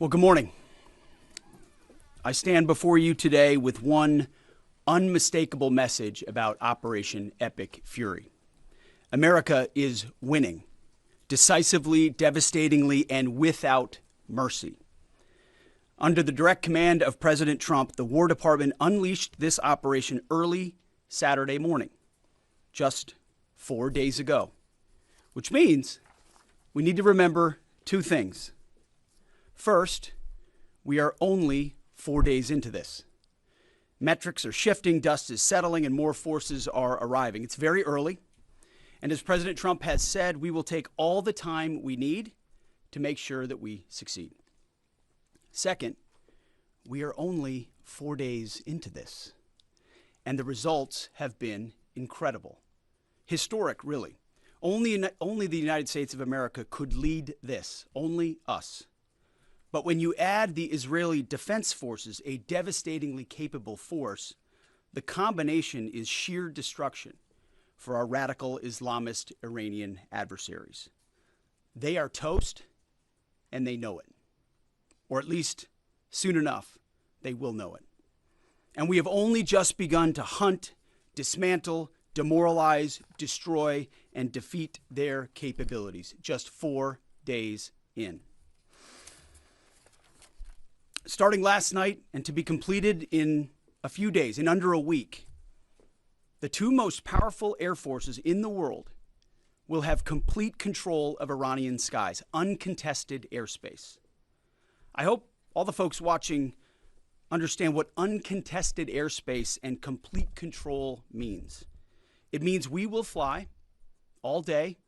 Well, good morning. I stand before you today with one unmistakable message about Operation Epic Fury. America is winning, decisively, devastatingly, and without mercy. Under the direct command of President Trump, the War Department unleashed this operation early Saturday morning, just 4 days ago, which means we need to remember two things. First, we are only 4 days into this. Metrics are shifting, dust is settling, and more forces are arriving. It's very early, and as President Trump has said, we will take all the time we need to make sure that we succeed. Second, we are only 4 days into this, and the results have been incredible. Historic, really. Only the United States of America could lead this, only us. But when you add the Israeli Defense Forces, a devastatingly capable force, the combination is sheer destruction for our radical Islamist Iranian adversaries. They are toast, and they know it. Or at least, soon enough, they will know it. And we have only just begun to hunt, dismantle, demoralize, destroy, and defeat their capabilities, just 4 days in. Starting last night and to be completed in a few days, in under a week, the two most powerful air forces in the world will have complete control of Iranian skies, uncontested airspace. I hope all the folks watching understand what uncontested airspace and complete control means. It means we will fly all day,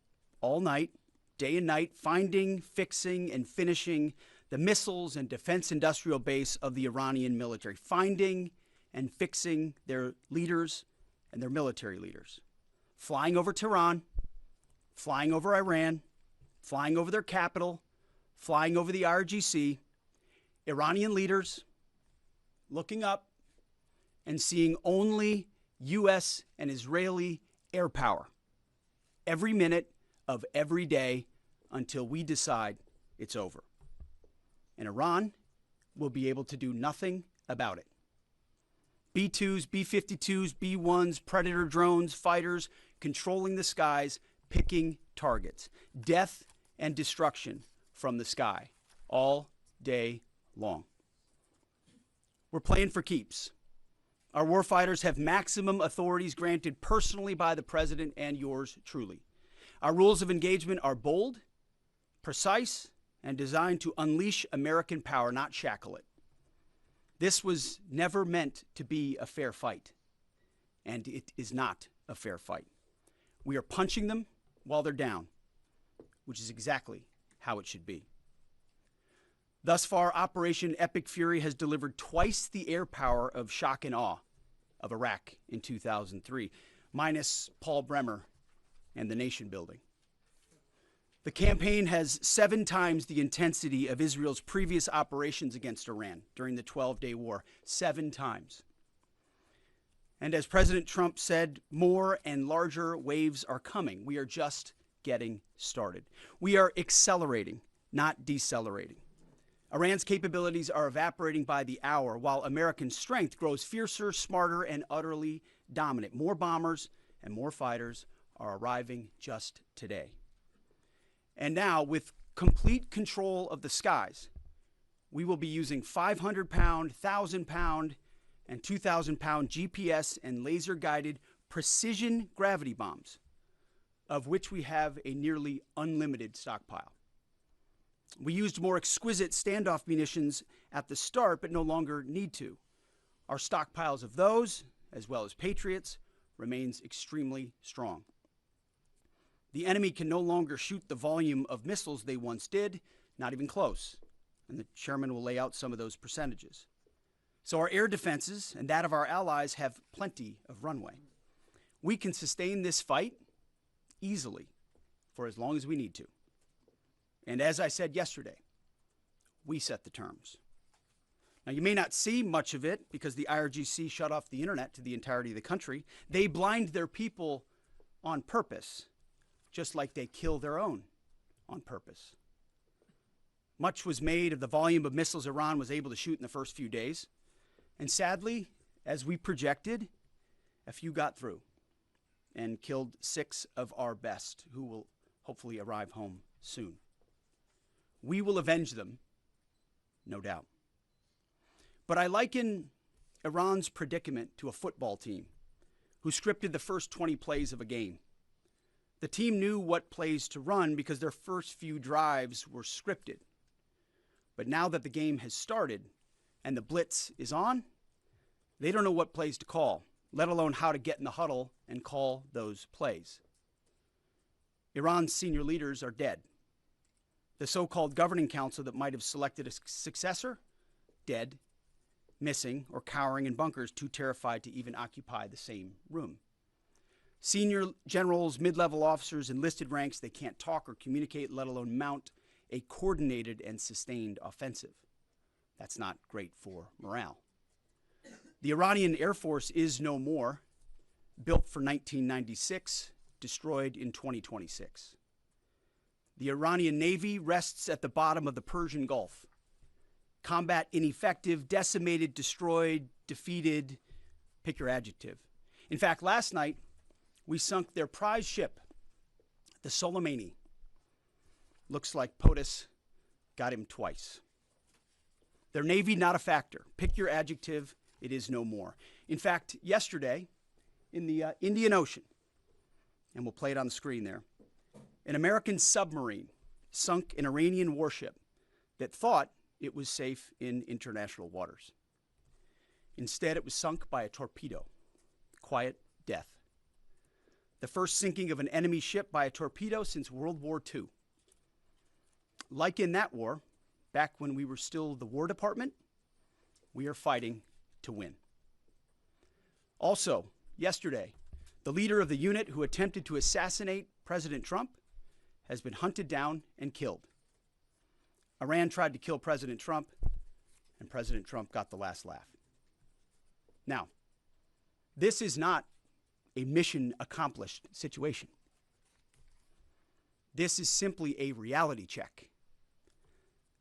all night, day and night, finding, fixing, and finishing the missiles and defense industrial base of the Iranian military, finding and fixing their leaders and their military leaders, flying over Tehran, flying over Iran, flying over their capital, flying over the IRGC, Iranian leaders looking up and seeing only U.S. and Israeli air power every minute of every day until we decide it's over. And Iran will be able to do nothing about it. B-2s, B-52s, B-1s, Predator drones, fighters, controlling the skies, picking targets. Death and destruction from the sky all day long. We're playing for keeps. Our warfighters have maximum authorities granted personally by the president and yours truly. Our rules of engagement are bold, precise, and designed to unleash American power, not shackle it. This was never meant to be a fair fight, and it is not a fair fight. We are punching them while they're down, which is exactly how it should be. Thus far, Operation Epic Fury has delivered twice the air power of shock and awe of Iraq in 2003, minus Paul Bremer and the nation building. The campaign has 7 times the intensity of Israel's previous operations against Iran during the 12-day war, 7 times. And as President Trump said, more and larger waves are coming. We are just getting started. We are accelerating, not decelerating. Iran's capabilities are evaporating by the hour, while American strength grows fiercer, smarter, and utterly dominant. More bombers and more fighters are arriving just today. And now, with complete control of the skies, we will be using 500-pound, 1,000-pound, and 2,000-pound GPS and laser-guided precision gravity bombs, of which we have a nearly unlimited stockpile. We used more exquisite standoff munitions at the start, but no longer need to. Our stockpiles of those, as well as Patriots, remains extremely strong. The enemy can no longer shoot the volume of missiles they once did, not even close. And the chairman will lay out some of those percentages. So our air defenses and that of our allies have plenty of runway. We can sustain this fight easily for as long as we need to. And as I said yesterday, we set the terms. Now, you may not see much of it because the IRGC shut off the internet to the entirety of the country. They blind their people on purpose, just like they kill their own on purpose. Much was made of the volume of missiles Iran was able to shoot in the first few days. And sadly, as we projected, a few got through and killed 6 of our best, who will hopefully arrive home soon. We will avenge them, no doubt. But I liken Iran's predicament to a football team who scripted the first 20 plays of a game. The team knew what plays to run because their first few drives were scripted. But now that the game has started and the blitz is on, they don't know what plays to call, let alone how to get in the huddle and call those plays. Iran's senior leaders are dead. The so-called governing council that might have selected a successor, dead, missing, or cowering in bunkers, too terrified to even occupy the same room. Senior generals, mid-level officers, enlisted ranks, they can't talk or communicate, let alone mount a coordinated and sustained offensive. That's not great for morale. The Iranian Air Force is no more, built for 1996, destroyed in 2026. The Iranian Navy rests at the bottom of the Persian Gulf. Combat ineffective, decimated, destroyed, defeated, pick your adjective. In fact, last night, we sunk their prize ship, the Soleimani. Looks like POTUS got him twice. Their Navy, not a factor. Pick your adjective, it is no more. In fact, yesterday, in the Indian Ocean, and we'll play it on the screen there, an American submarine sunk an Iranian warship that thought it was safe in international waters. Instead, it was sunk by a torpedo. Quiet death. The first sinking of an enemy ship by a torpedo since World War II. Like in that war, back when we were still the War Department, we are fighting to win. Also, yesterday, the leader of the unit who attempted to assassinate President Trump has been hunted down and killed. Iran tried to kill President Trump, and President Trump got the last laugh. Now, this is not a mission accomplished situation. This is simply a reality check.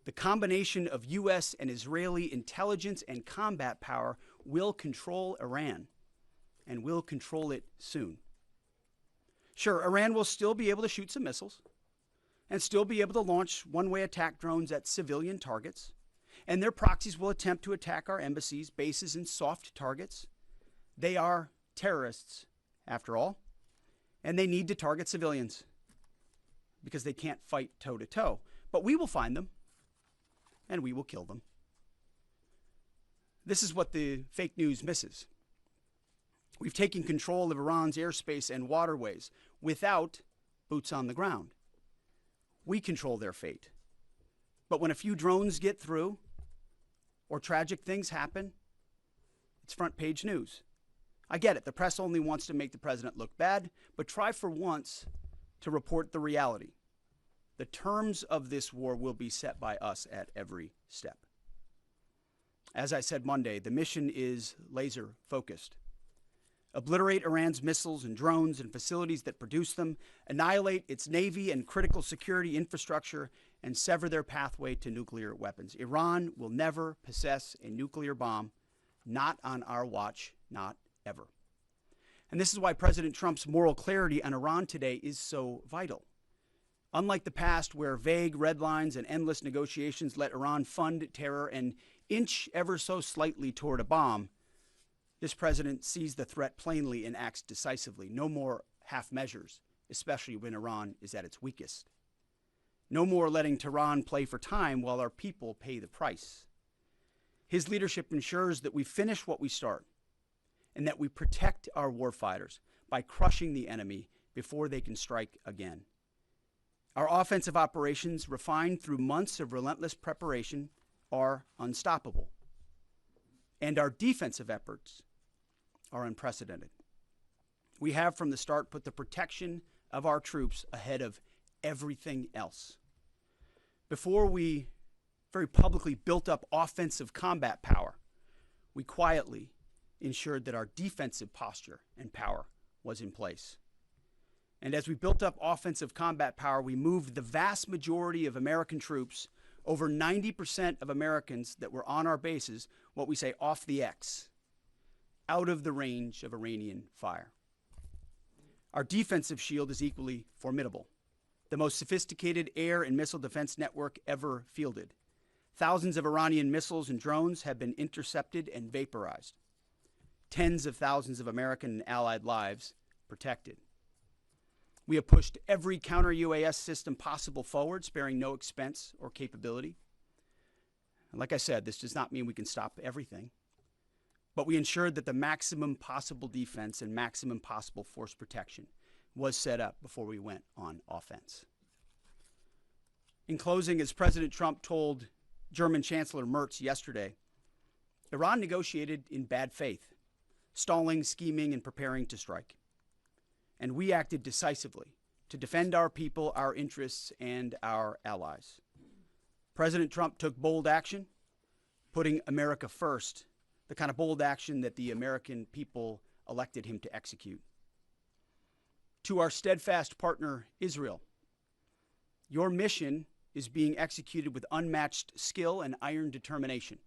The combination of U.S. and Israeli intelligence and combat power will control Iran, and will control it soon. Sure, Iran will still be able to shoot some missiles and still be able to launch one-way attack drones at civilian targets, and their proxies will attempt to attack our embassies, bases, and soft targets. They are terrorists, after all, and they need to target civilians because they can't fight toe-to-toe. But we will find them, and we will kill them. This is what the fake news misses. We've taken control of Iran's airspace and waterways without boots on the ground. We control their fate. But when a few drones get through or tragic things happen, it's front page news. I get it. The press only wants to make the president look bad, but try for once to report the reality. The terms of this war will be set by us at every step. As I said Monday, the mission is laser focused. Obliterate Iran's missiles and drones and facilities that produce them, annihilate its navy and critical security infrastructure, and sever their pathway to nuclear weapons. Iran will never possess a nuclear bomb, not on our watch, not ever. And this is why President Trump's moral clarity on Iran today is so vital. Unlike the past, where vague red lines and endless negotiations let Iran fund terror and inch ever so slightly toward a bomb, this president sees the threat plainly and acts decisively. No more half measures, especially when Iran is at its weakest. No more letting Tehran play for time while our people pay the price. His leadership ensures that we finish what we start and that we protect our warfighters by crushing the enemy before they can strike again. Our offensive operations, refined through months of relentless preparation, are unstoppable. And our defensive efforts are unprecedented. We have from the start put the protection of our troops ahead of everything else. Before we very publicly built up offensive combat power, we quietly ensured that our defensive posture and power was in place. And as we built up offensive combat power, we moved the vast majority of American troops over 90% of Americans that were on our bases, what we say off the X, out of the range of Iranian fire. Our defensive shield is equally formidable, the most sophisticated air and missile defense network ever fielded. Thousands of Iranian missiles and drones have been intercepted and vaporized. Tens of thousands of American and allied lives protected. We have pushed every counter-UAS system possible forward, sparing no expense or capability. And like I said, this does not mean we can stop everything, but we ensured that the maximum possible defense and maximum possible force protection was set up before we went on offense. In closing, as President Trump told German Chancellor Merz yesterday, Iran negotiated in bad faith, stalling, scheming, and preparing to strike. And we acted decisively to defend our people, our interests, and our allies. President Trump took bold action, putting America first, the kind of bold action that the American people elected him to execute. To our steadfast partner, Israel, your mission is being executed with unmatched skill and iron determination.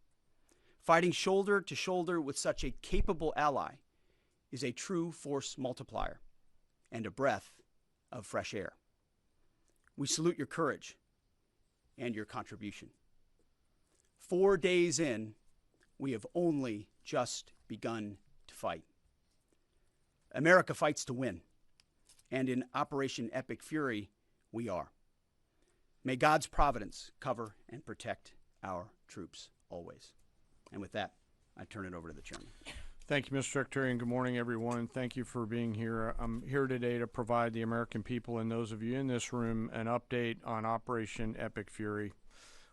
Fighting shoulder to shoulder with such a capable ally is a true force multiplier and a breath of fresh air. We salute your courage and your contribution. 4 days in, we have only just begun to fight. America fights to win, and in Operation Epic Fury, we are. May God's providence cover and protect our troops always. And with that, I turn it over to the chairman. Thank you, Mr. Secretary, and good morning, everyone. Thank you for being here. I'm here today to provide the American people and those of you in this room an update on Operation Epic Fury.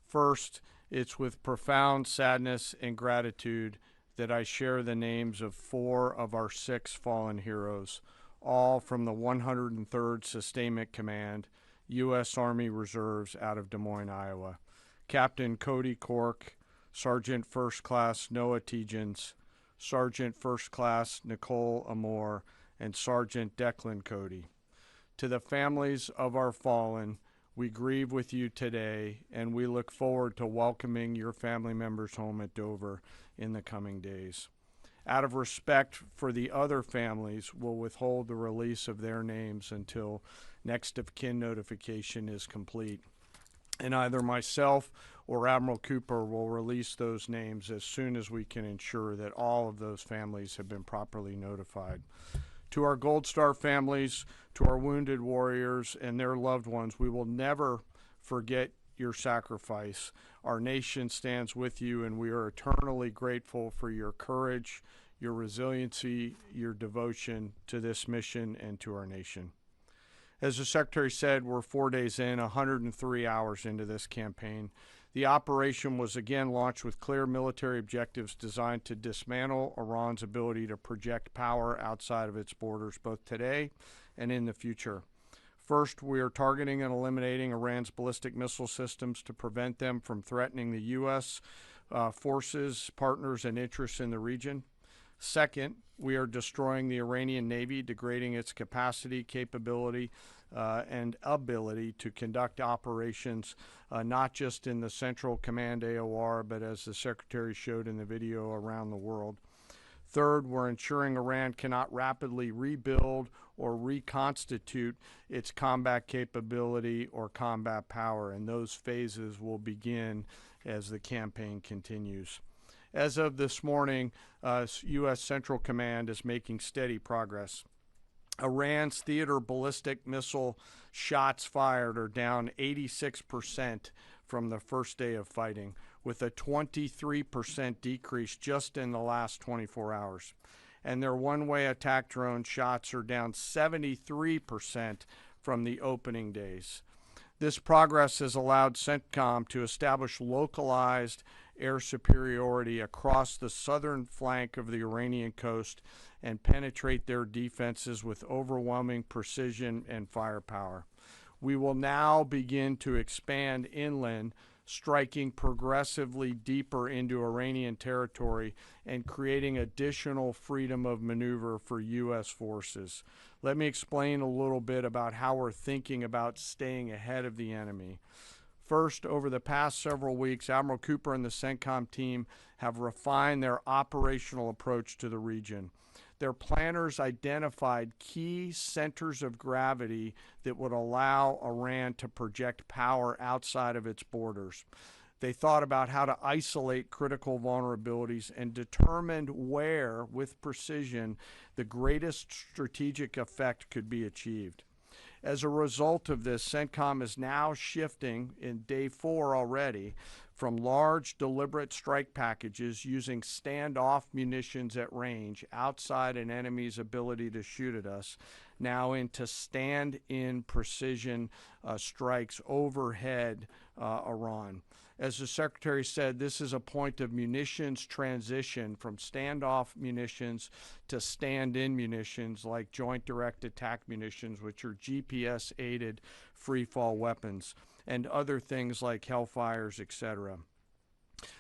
First, it's with profound sadness and gratitude that I share the names of 4 of our 6 fallen heroes, all from the 103rd Sustainment Command, U.S. Army Reserves out of Des Moines, Iowa. Captain Cody Cork, Sergeant First Class Noah Tegens, Sergeant First Class Nicole Amore, and Sergeant Declan Cody. To the families of our fallen, we grieve with you today, and we look forward to welcoming your family members home at Dover in the coming days. Out of respect for the other families, we'll withhold the release of their names until next of kin notification is complete. And either myself or Admiral Cooper will release those names as soon as we can ensure that all of those families have been properly notified. To our Gold Star families, to our wounded warriors and their loved ones, we will never forget your sacrifice. Our nation stands with you, and we are eternally grateful for your courage, your resiliency, your devotion to this mission and to our nation. As the Secretary said, we're 4 days in, 103 hours into this campaign. The operation was again launched with clear military objectives designed to dismantle Iran's ability to project power outside of its borders, both today and in the future. First, we are targeting and eliminating Iran's ballistic missile systems to prevent them from threatening the U.S. Forces, partners, and interests in the region. Second, we are destroying the Iranian Navy, degrading its capacity, capability, and ability to conduct operations, not just in the Central Command AOR, but as the Secretary showed in the video, around the world. Third, we're ensuring Iran cannot rapidly rebuild or reconstitute its combat capability or combat power, and those phases will begin as the campaign continues. As of this morning, U.S. Central Command is making steady progress. Iran's theater ballistic missile shots fired are down 86% from the first day of fighting, with a 23% decrease just in the last 24 hours. And their one-way attack drone shots are down 73% from the opening days. This progress has allowed CENTCOM to establish localized air superiority across the southern flank of the Iranian coast and penetrate their defenses with overwhelming precision and firepower. We will now begin to expand inland, striking progressively deeper into Iranian territory and creating additional freedom of maneuver for U.S. forces. Let me explain a little bit about how we're thinking about staying ahead of the enemy. First, over the past several weeks, Admiral Cooper and the CENTCOM team have refined their operational approach to the region. Their planners identified key centers of gravity that would allow Iran to project power outside of its borders. They thought about how to isolate critical vulnerabilities and determined where, with precision, the greatest strategic effect could be achieved. As a result of this, CENTCOM is now shifting in day 4 already from large deliberate strike packages using standoff munitions at range outside an enemy's ability to shoot at us, now into stand-in precision strikes overhead Iran. As the Secretary said, this is a point of munitions transition from standoff munitions to stand-in munitions like Joint Direct Attack munitions, which are GPS-aided free-fall weapons, and other things like Hellfires, etc.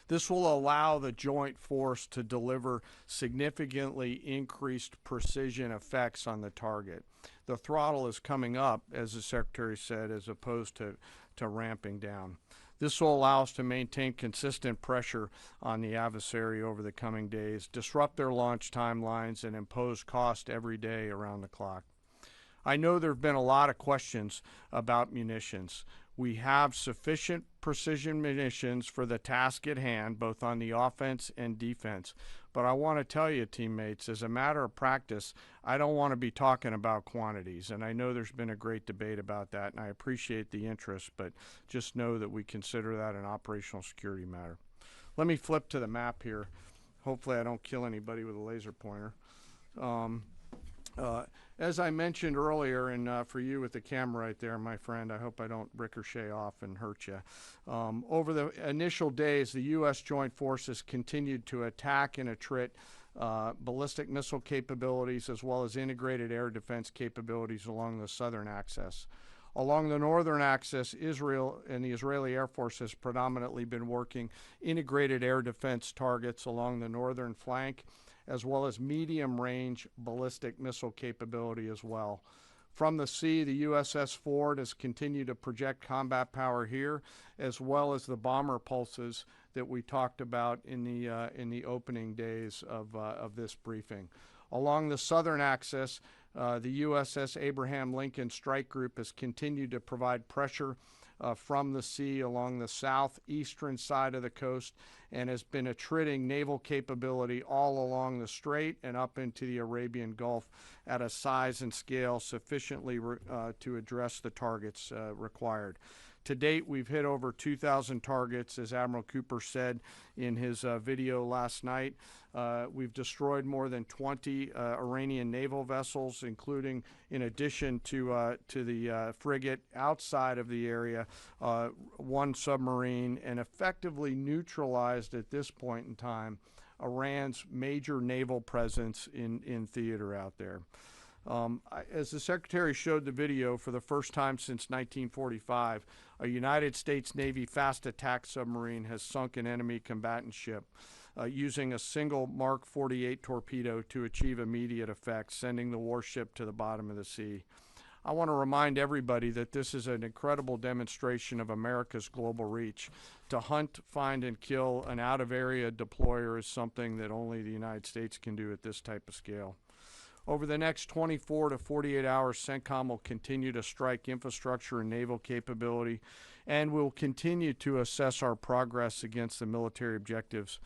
This will allow the joint force to deliver significantly increased precision effects on the target. The throttle is coming up, as the Secretary said, as opposed to ramping down. This will allow us to maintain consistent pressure on the adversary over the coming days, disrupt their launch timelines, and impose cost every day around the clock. I know there have been a lot of questions about munitions. We have sufficient precision munitions for the task at hand, both on the offense and defense. But I want to tell you, teammates, as a matter of practice, I don't want to be talking about quantities. And I know there's been a great debate about that, and I appreciate the interest, but just know that we consider that an operational security matter. Let me flip to the map here. Hopefully I don't kill anybody with a laser pointer. As I mentioned earlier, and for you with the camera right there, my friend, I hope I don't ricochet off and hurt you. Over the initial days, the U.S. Joint Forces continued to attack and attrit ballistic missile capabilities as well as integrated air defense capabilities along the southern axis. Along the northern axis, Israel and the Israeli Air Force has predominantly been working integrated air defense targets along the northern flank, as well as medium-range ballistic missile capability as well. From the sea, the USS Ford has continued to project combat power here, as well as the bomber pulses that we talked about in the opening days of this briefing. Along the southern axis, the USS Abraham Lincoln Strike Group has continued to provide pressure from the sea along the southeastern side of the coast and has been attritting naval capability all along the strait and up into the Arabian Gulf at a size and scale sufficiently to address the targets required. To date, we've hit over 2,000 targets, as Admiral Cooper said in his video last night. We've destroyed more than 20 Iranian naval vessels, including, in addition to the frigate outside of the area, 1 submarine, and effectively neutralized at this point in time Iran's major naval presence in theater out there. As the Secretary showed the video, for the first time since 1945, a United States Navy fast attack submarine has sunk an enemy combatant ship using a single Mark 48 torpedo to achieve immediate effect, sending the warship to the bottom of the sea. I want to remind everybody that this is an incredible demonstration of America's global reach. To hunt, find, and kill an out-of-area deployer is something that only the United States can do at this type of scale. Over the next 24 to 48 hours, CENTCOM will continue to strike infrastructure and naval capability, and will continue to assess our progress against the military objectives.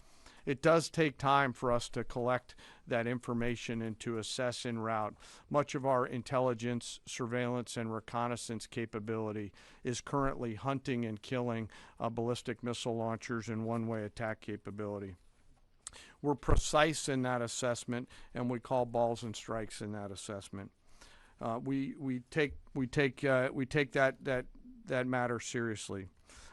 It does take time for us to collect that information and to assess en route. Much of our intelligence, surveillance, and reconnaissance capability is currently hunting and killing ballistic missile launchers and one-way attack capability. We're precise in that assessment, and we call balls and strikes in that assessment. We take that matter seriously.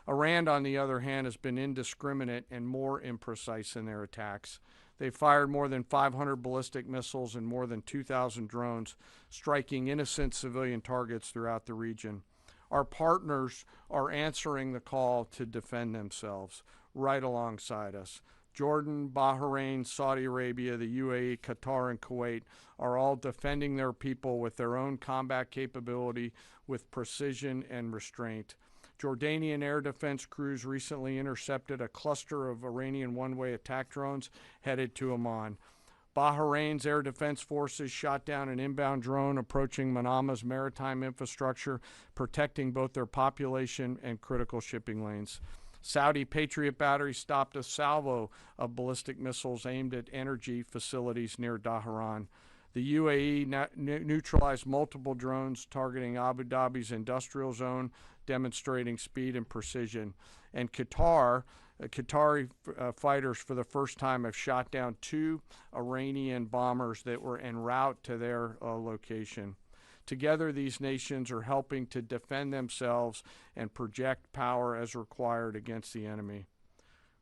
Iran, on the other hand, has been indiscriminate and more imprecise in their attacks. They fired more than 500 ballistic missiles and more than 2,000 drones, striking innocent civilian targets throughout the region. Our partners are answering the call to defend themselves right alongside us. Jordan, Bahrain, Saudi Arabia, the UAE, Qatar, and Kuwait are all defending their people with their own combat capability, with precision and restraint. Jordanian air defense crews recently intercepted a cluster of Iranian one-way attack drones headed to Amman. Bahrain's air defense forces shot down an inbound drone approaching Manama's maritime infrastructure, protecting both their population and critical shipping lanes. Saudi Patriot batteries stopped a salvo of ballistic missiles aimed at energy facilities near Dhahran. The UAE neutralized multiple drones targeting Abu Dhabi's industrial zone, demonstrating speed and precision. And Qatari fighters for the first time have shot down 2 Iranian bombers that were en route to their location. Together, these nations are helping to defend themselves and project power as required against the enemy.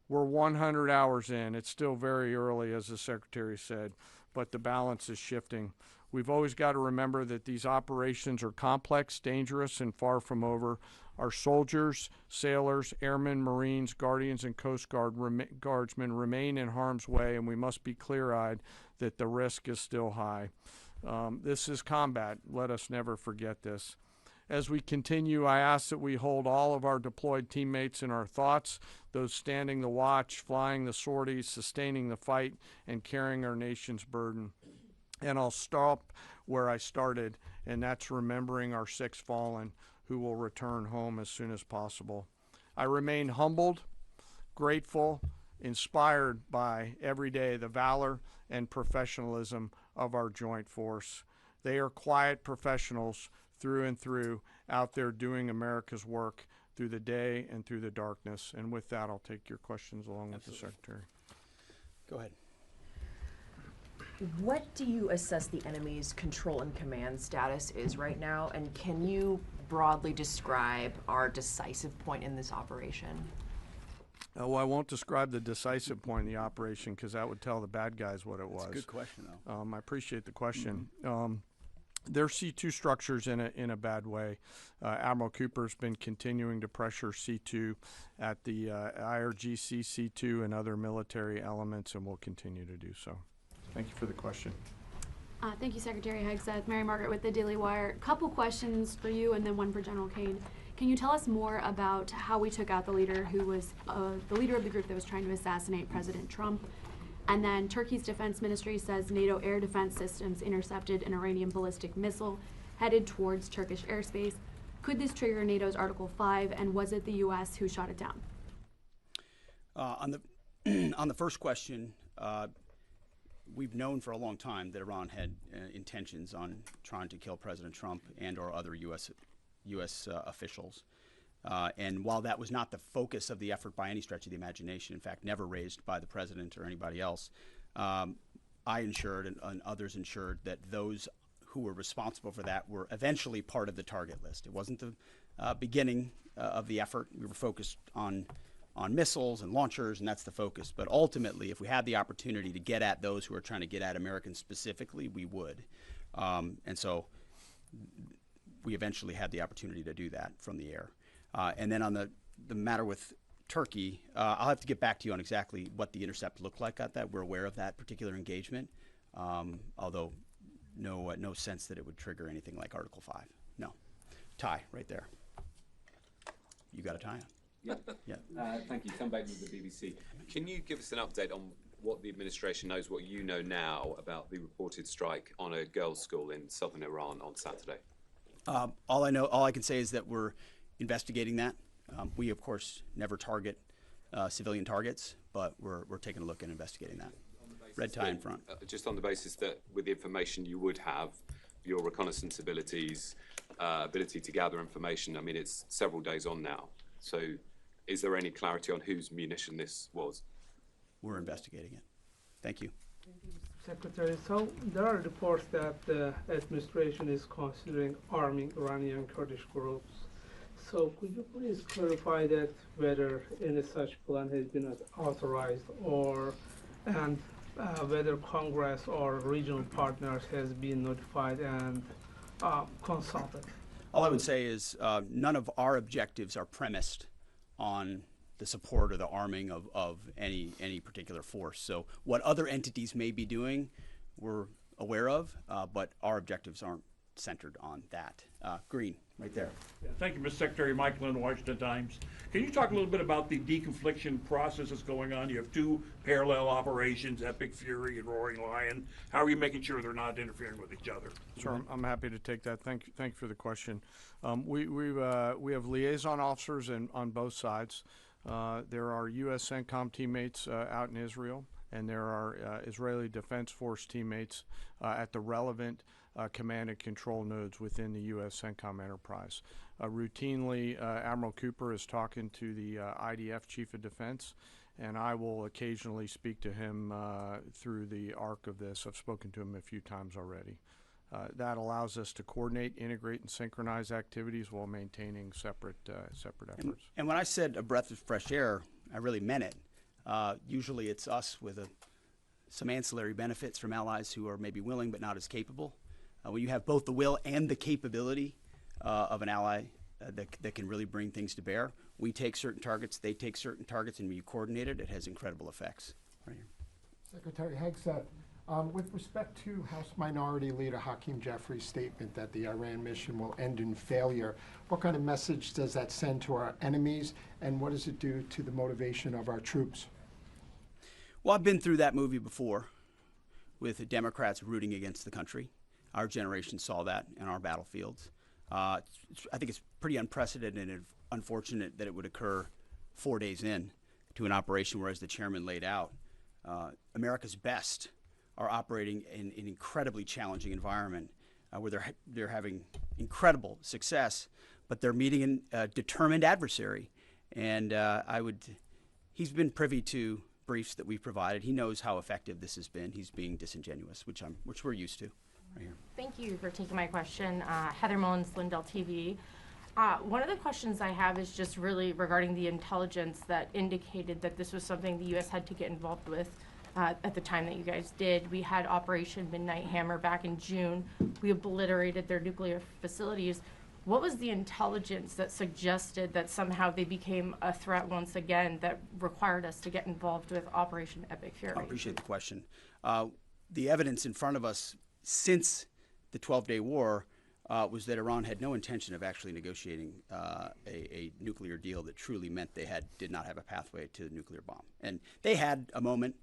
We're 100 hours in. It's still very early, as the Secretary said, but the balance is shifting. We've always got to remember that these operations are complex, dangerous, and far from over. Our soldiers, sailors, airmen, Marines, Guardians, and Coast Guardsmen remain in harm's way, and we must be clear-eyed that the risk is still high. This is combat. Let us never forget this. As we continue, I ask that we hold all of our deployed teammates in our thoughts, those standing the watch, flying the sorties, sustaining the fight, and carrying our nation's burden. And I'll stop where I started, and that's remembering our 6 fallen who will return home as soon as possible. I remain humbled, grateful, inspired by every day the valor and professionalism of our joint force. They are quiet professionals through and through, out there doing America's work through the day and through the darkness. And with that, I'll take your questions along with the Secretary. Go ahead. What do you assess the enemy's control and command status is right now? And can you broadly describe our decisive point in this operation? Well, I won't describe the decisive point in the operation because that would tell the bad guys what it was. That's a good question, though. I appreciate the question. Their C2 structures in a bad way. Admiral Cooper's been continuing to pressure C2 at the IRGC C2 and other military elements, and will continue to do so. Thank you for the question. Thank you, Secretary Hegseth. Mary Margaret with the Daily Wire. Couple questions for you and then one for General Caine. Can you tell us more about how we took out the leader who was the leader of the group that was trying to assassinate President Trump? And then Turkey's defense ministry says NATO air defense systems intercepted an Iranian ballistic missile headed towards Turkish airspace. Could this trigger NATO's Article 5, and was it the U.S. who shot it down? On the first question, we've known for a long time that Iran had intentions on trying to kill President Trump and or other U.S. Officials. And while that was not the focus of the effort by any stretch of the imagination, in fact, never raised by the president or anybody else, I ensured and others ensured that those who were responsible for that were eventually part of the target list. It wasn't the beginning of the effort. We were focused on missiles and launchers, and that's the focus. But ultimately, if we had the opportunity to get at those who are trying to get at Americans specifically, we would. And so we eventually had the opportunity to do that from the air. And then on the matter with Turkey, I'll have to get back to you on exactly what the intercept looked like at that. We're aware of that particular engagement, although no sense that it would trigger anything like Article 5. No. Tie right there. You got a tie on? Yeah. Thank you. Tom Bateman with the BBC. Can you give us an update on what the administration knows, what you know now about the reported strike on a girls' school in southern Iran on Saturday? All I can say is that we're investigating that. We, of course, never target civilian targets, but we're taking a look and investigating that. Red tie in front. Just on the basis that with the information you would have, your reconnaissance abilities, ability to gather information, I mean, it's several days on now. So is there any clarity on whose munition this was? We're investigating it. Thank you. Secretary, so there are reports that the administration is considering arming Iranian Kurdish groups. So could you please clarify that whether any such plan has been authorized and whether Congress or regional partners has been notified and consulted? All I would say is none of our objectives are premised on the support or the arming of any particular force. So what other entities may be doing, we're aware of, but our objectives aren't centered on that. Green, right there. Yeah, thank you, Mr. Secretary. Mike Lynn, Washington Times. Can you talk a little bit about the deconfliction process that's going on? You have two parallel operations, Epic Fury and Roaring Lion. How are you making sure they're not interfering with each other? Sure, I'm happy to take that. Thank you for the question. We have liaison officers on both sides. There are U.S. CENTCOM teammates out in Israel, and there are Israeli Defense Force teammates at the relevant command and control nodes within the U.S. CENTCOM enterprise. Routinely, Admiral Cooper is talking to the IDF Chief of Defense, and I will occasionally speak to him through the arc of this. I've spoken to him a few times already. That allows us to coordinate, integrate, and synchronize activities while maintaining separate efforts. And when I said a breath of fresh air, I really meant it. Usually it's us with some ancillary benefits from allies who are maybe willing but not as capable. When you have both the will and the capability of an ally that can really bring things to bear, we take certain targets, they take certain targets, and we coordinate it. It has incredible effects. Right here. Secretary Hegseth, with respect to House Minority Leader Hakeem Jeffries' statement that the Iran mission will end in failure, what kind of message does that send to our enemies, and what does it do to the motivation of our troops? Well, I've been through that movie before with the Democrats rooting against the country. Our generation saw that in our battlefields. I think it's pretty unprecedented and unfortunate that it would occur 4 days in to an operation where, as the chairman laid out, America's best are operating in an incredibly challenging environment where they're having incredible success, but they're meeting a determined adversary. And he's been privy to briefs that we've provided. He knows how effective this has been. He's being disingenuous, which we're used to. Right here. Thank you for taking my question. Heather Mullins, Lindell TV. One of the questions I have is just really regarding the intelligence that indicated that this was something the U.S. had to get involved with at the time that you guys did. We had Operation Midnight Hammer back in June. We obliterated their nuclear facilities. What was the intelligence that suggested that somehow they became a threat once again that required us to get involved with Operation Epic Fury? I appreciate the question. The evidence in front of us since the 12-day war was that Iran had no intention of actually negotiating a nuclear deal that truly meant they did not have a pathway to the nuclear bomb. And they had a moment.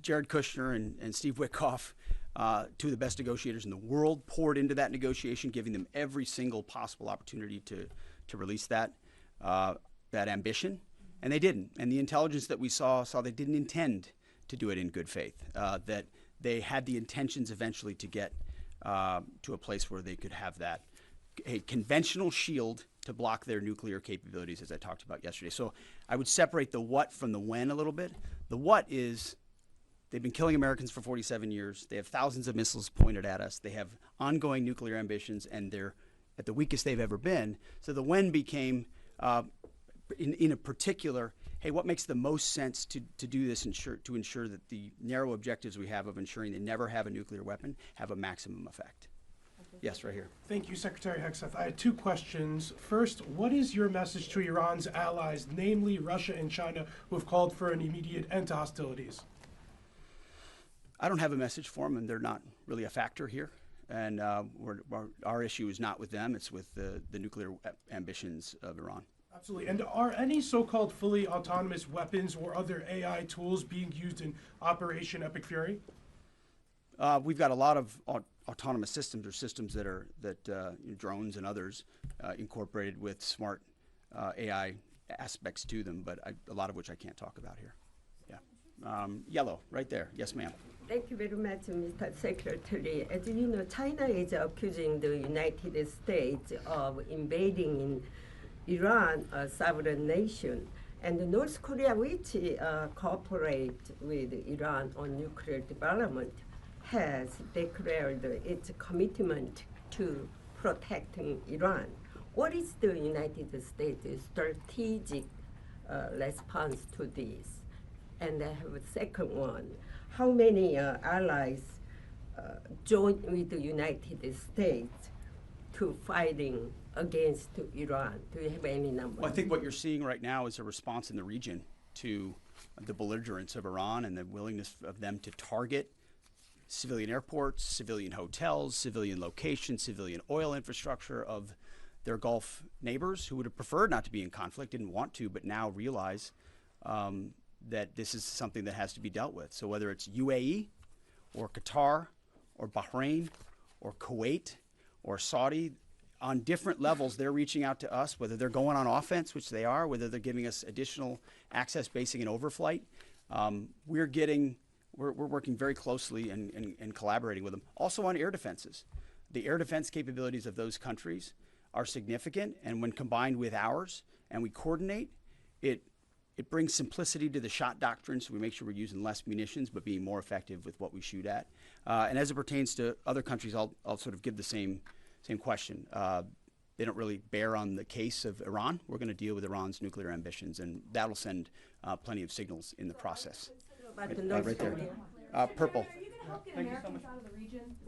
Jared Kushner and Steve Witkoff, two of the best negotiators in the world, poured into that negotiation, giving them every single possible opportunity to release that ambition, and they didn't. And the intelligence that we saw they didn't intend to do it in good faith, that they had the intentions eventually to get to a place where they could have a conventional shield to block their nuclear capabilities, as I talked about yesterday. So I would separate the what from the when a little bit. The what is they've been killing Americans for 47 years. They have thousands of missiles pointed at us. They have ongoing nuclear ambitions, and they're at the weakest they've ever been. So the when became, in a particular, hey, what makes the most sense to do this to ensure that the narrow objectives we have of ensuring they never have a nuclear weapon have a maximum effect? Yes, right here. Thank you, Secretary Hegseth. I had two questions. First, what is your message to Iran's allies, namely Russia and China, who have called for an immediate end to hostilities? I don't have a message for them, and they're not really a factor here. And our issue is not with them, it's with the nuclear ambitions of Iran. Absolutely. And are any so-called fully autonomous weapons or other AI tools being used in Operation Epic Fury? We've got a lot of autonomous systems, or systems that drones and others incorporated with smart AI aspects to them, but a lot of which I can't talk about here. Yeah. Yellow, right there. Yes, ma'am. Thank you very much, Mr. Secretary. As you know, China is accusing the United States of invading in Iran, a sovereign nation, and North Korea, which cooperates with Iran on nuclear development, has declared its commitment to protecting Iran. What is the United States' strategic response to this? And I have a second one. How many allies join with the United States to fighting against Iran? Do you have any numbers? Well, I think what you're seeing right now is a response in the region to the belligerence of Iran and the willingness of them to target civilian airports, civilian hotels, civilian locations, civilian oil infrastructure of their Gulf neighbors who would have preferred not to be in conflict, didn't want to, but now realize that this is something that has to be dealt with. So whether it's UAE or Qatar or Bahrain or Kuwait or Saudi, on different levels, they're reaching out to us, whether they're going on offense, which they are, whether they're giving us additional access, basing, and overflight. We're working very closely and collaborating with them. Also on air defenses. The air defense capabilities of those countries are significant, and when combined with ours and we coordinate, it brings simplicity to the shot doctrine, so we make sure we're using less munitions but being more effective with what we shoot at. And as it pertains to other countries, I'll sort of give the same question. They don't really bear on the case of Iran. We're going to deal with Iran's nuclear ambitions, and that'll send plenty of signals in the process. Right there. Purple. Thank you so much.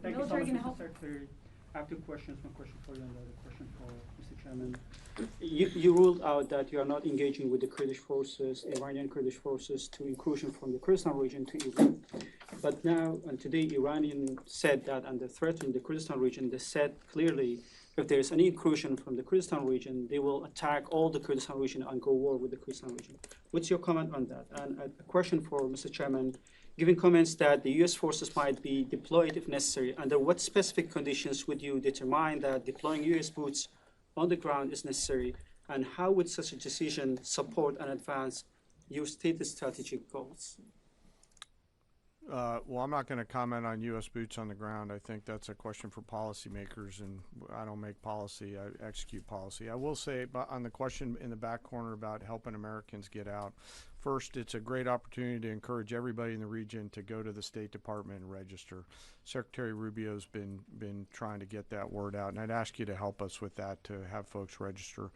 Thank you so much, Mr. Secretary. I have two questions. One question for you and the other question for Mr. Chairman. You ruled out that you are not engaging with the Kurdish forces, Iranian Kurdish forces, to incursion from the Kurdistan region to Iran. But now, and today, Iranian said that under threatening the Kurdistan region, they said clearly if there is any incursion from the Kurdistan region, they will attack all the Kurdistan region and go war with the Kurdistan region. What's your comment on that? And a question for Mr. Chairman. Given comments that the U.S. forces might be deployed if necessary, under what specific conditions would you determine that deploying U.S. boots on the ground is necessary, and how would such a decision support and advance your stated strategic goals? Well, I'm not going to comment on U.S. boots on the ground. I think that's a question for policymakers, and I don't make policy, I execute policy. I will say on the question in the back corner about helping Americans get out, first, it's a great opportunity to encourage everybody in the region to go to the State Department and register. Secretary Rubio's been trying to get that word out, and I'd ask you to help us with that, to have folks register.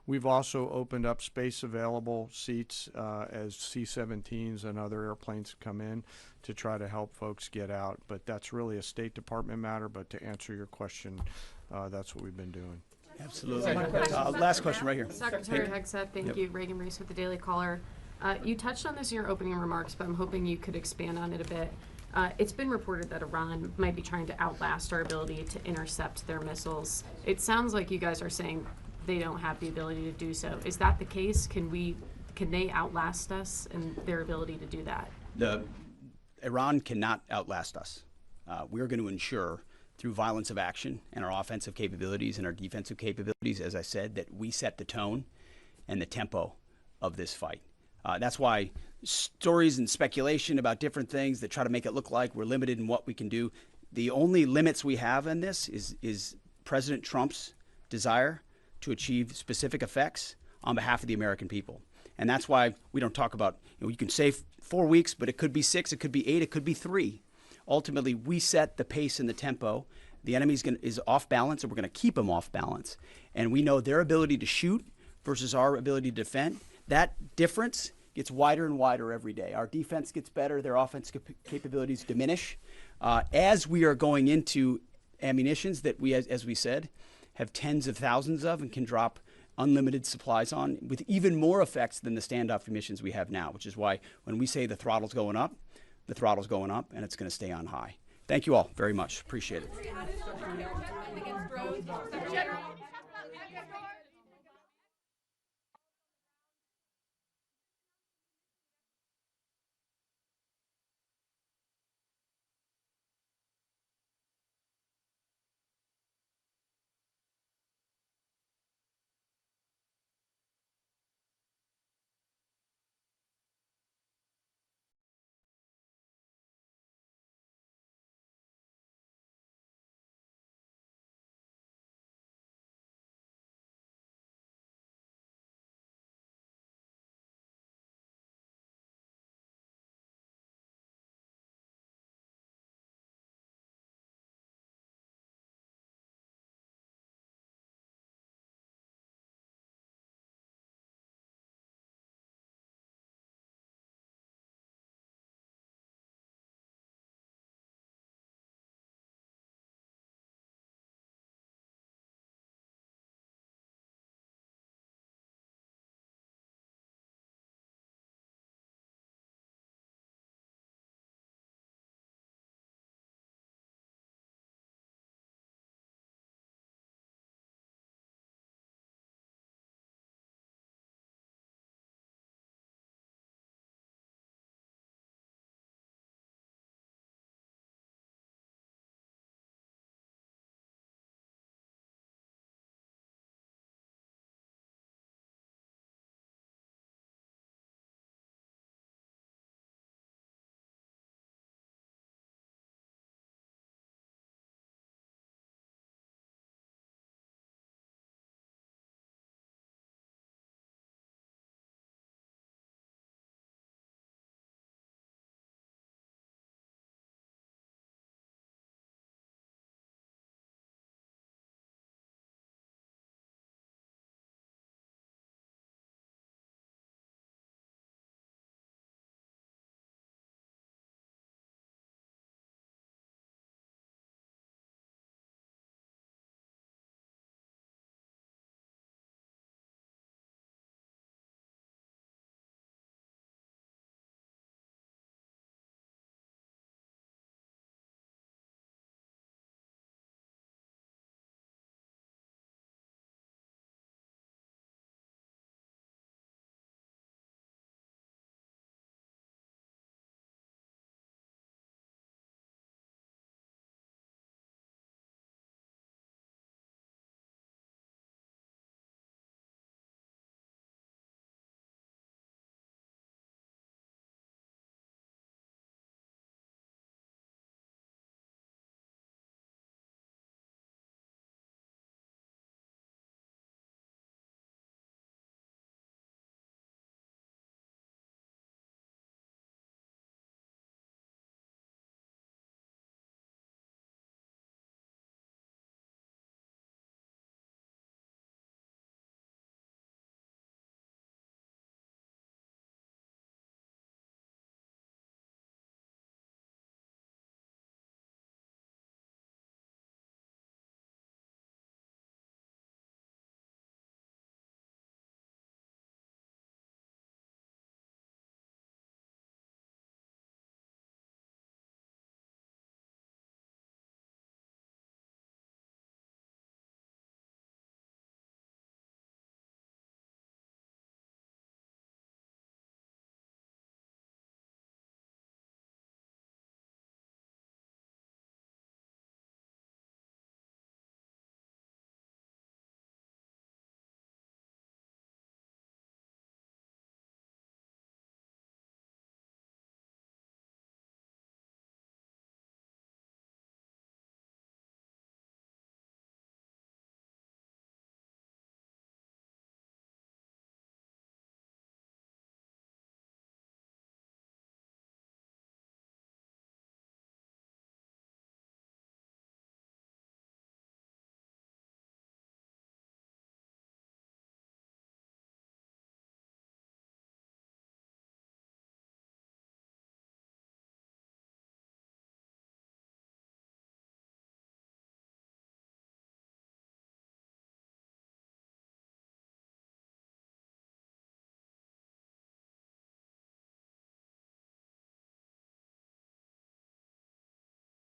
We've also opened up space available seats as C-17s and other airplanes come in to try to help folks get out. But that's really a State Department matter, but to answer your question, that's what we've been doing. Absolutely. Last question right here. Secretary Hegseth, thank you. Reagan Reese with the Daily Caller. You touched on this in your opening remarks, but I'm hoping you could expand on it a bit. It's been reported that Iran might be trying to outlast our ability to intercept their missiles. It sounds like you guys are saying they don't have the ability to do so. Is that the case? Can they outlast us in their ability to do that? Iran cannot outlast us. We're going to ensure through violence of action and our offensive capabilities and our defensive capabilities, as I said, that we set the tone and the tempo of this fight. That's why stories and speculation about different things that try to make it look like we're limited in what we can do. The only limits we have in this is President Trump's desire to achieve specific effects on behalf of the American people. And that's why we don't talk about, you can say 4 weeks, but it could be 6, it could be 8, it could be 3. Ultimately, we set the pace and the tempo. The enemy is off balance, and we're going to keep them off balance. And we know their ability to shoot versus our ability to defend. That difference gets wider and wider every day. Our defense gets better, their offense capabilities diminish. As we are going into ammunitions that we, as we said, have tens of thousands of and can drop unlimited supplies on with even more effects than the standoff munitions we have now, which is why when we say the throttle's going up, the throttle's going up, and it's going to stay on high. Thank you all very much. Appreciate it.